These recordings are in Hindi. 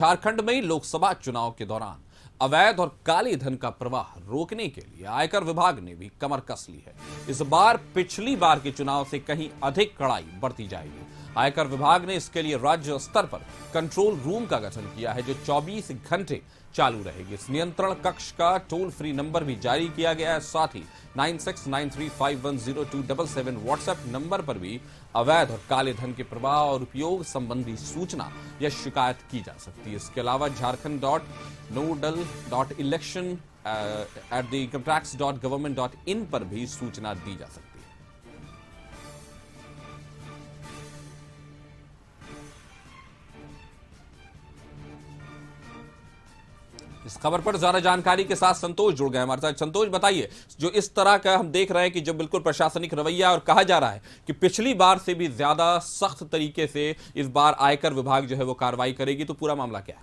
झारखंड में लोकसभा चुनाव के दौरान अवैध और काले धन का प्रवाह रोकने के लिए आयकर विभाग ने भी कमर कस ली है। इस बार पिछली बार के चुनाव से कहीं अधिक कड़ाई बरती जाएगी। आयकर विभाग ने इसके लिए राज्य स्तर पर कंट्रोल रूम का गठन किया है, जो 24 घंटे चालू रहेगी। इस नियंत्रण कक्ष का टोल फ्री नंबर भी जारी किया गया है। साथ ही 9693510277 व्हाट्सएप नंबर पर भी अवैध और काले धन के प्रवाह और उपयोग संबंधी सूचना या शिकायत की जा सकती है। इसके अलावा jharkhand.nodal.election@incometax.government.in पर भी सूचना दी जा सकती है। इस खबर पर ज्यादा जानकारी के साथ संतोष जुड़ गए हमारे साथ। संतोष, बताइए, जो इस तरह का हम देख रहे हैं कि जो बिल्कुल प्रशासनिक रवैया और कहा जा रहा है कि पिछली बार से भी ज्यादा सख्त तरीके से इस बार आयकर विभाग जो है वो कार्रवाई करेगी, तो पूरा मामला क्या है?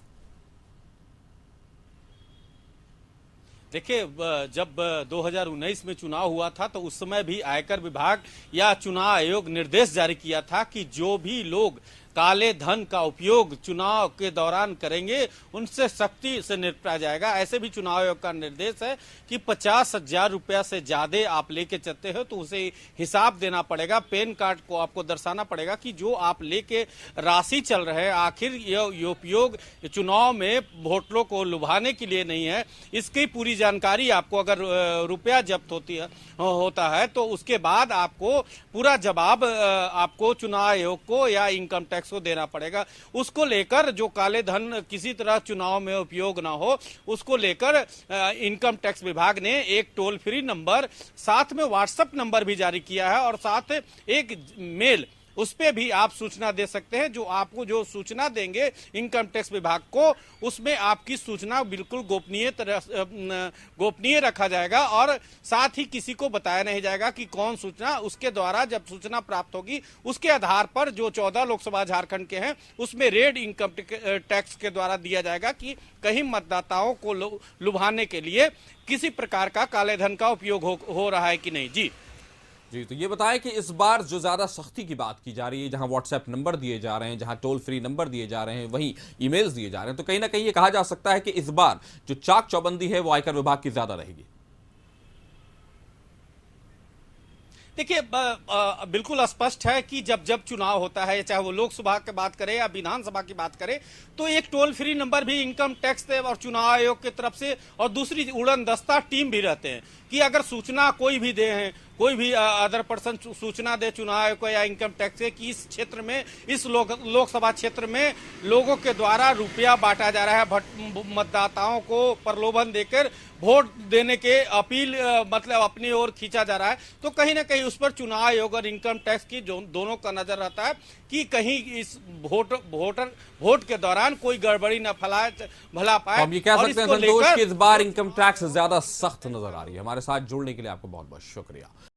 देखिए, जब 2019 में चुनाव हुआ था तो उस समय भी आयकर विभाग या चुनाव आयोग निर्देश जारी किया था कि जो भी लोग काले धन का उपयोग चुनाव के दौरान करेंगे उनसे सख्ती से निपटा जाएगा। ऐसे भी चुनाव आयोग का निर्देश है कि 50,000 रुपया से ज्यादा आप लेके चलते हो तो उसे हिसाब देना पड़ेगा। पैन कार्ड को आपको दर्शाना पड़ेगा कि जो आप लेके राशि चल रहे हैं आखिर ये उपयोग चुनाव में वोटरों को लुभाने के लिए नहीं है। इसकी पूरी जानकारी आपको, अगर रुपया जब्त होता है तो उसके बाद आपको पूरा जवाब आपको चुनाव आयोग को या इनकम टैक्स को देना पड़ेगा। उसको लेकर जो काले धन किसी तरह चुनाव में उपयोग ना हो, उसको लेकर इनकम टैक्स विभाग ने एक टोल फ्री नंबर, साथ में व्हाट्सएप नंबर भी जारी किया है और साथ एक मेल, उस पे भी आप सूचना दे सकते हैं। जो आपको जो सूचना देंगे इनकम टैक्स विभाग को, उसमें आपकी सूचना बिल्कुल गोपनीय रखा जाएगा और साथ ही किसी को बताया नहीं जाएगा कि कौन सूचना। उसके द्वारा जब सूचना प्राप्त होगी उसके आधार पर जो 14 लोकसभा झारखंड के हैं उसमें रेड इनकम टैक्स के द्वारा दिया जाएगा कि कहीं मतदाताओं को लुभाने के लिए किसी प्रकार का काले धन का उपयोग हो रहा है कि नहीं। जी, तो ये बताएं कि इस बार जो ज्यादा सख्ती की बात की जा रही है, जहां व्हाट्सएप नंबर दिए जा रहे हैं, जहां टोल फ्री नंबर दिए जा रहे हैं, वहीं ईमेल्स दिए जा रहे हैं, तो कहीं ना कहीं ये कहा जा सकता है कि इस बार जो चाक चौबंदी है वो आयकर विभाग की ज्यादा रहेगी। देखिए, बिल्कुल स्पष्ट है कि जब जब चुनाव होता है, चाहे वो लोकसभा की बात करें या विधानसभा की बात करें, तो एक टोल फ्री नंबर भी इनकम टैक्स और चुनाव आयोग की तरफ से और दूसरी उड़न दस्ता टीम भी रहते हैं कि अगर सूचना कोई भी दे हैं, कोई भी अदर पर्सन सूचना दे चुनाव आयोग को या इनकम टैक्स से कि इस क्षेत्र में, इस लोकसभा क्षेत्र में लोगों के द्वारा रुपया बांटा जा रहा है, मतदाताओं को प्रलोभन देकर वोट देने के अपील मतलब अपनी ओर खींचा जा रहा है, तो कहीं ना कहीं उस पर चुनाव आयोग और इनकम टैक्स की दोनों का नजर रहता है कि कहीं इस वोट के दौरान कोई गड़बड़ी न भला पाए। हम ये कह सकते हैं संतोष कि इस बार इनकम टैक्स ज्यादा सख्त नजर आ रही है। हमारे साथ जुड़ने के लिए आपको बहुत बहुत शुक्रिया।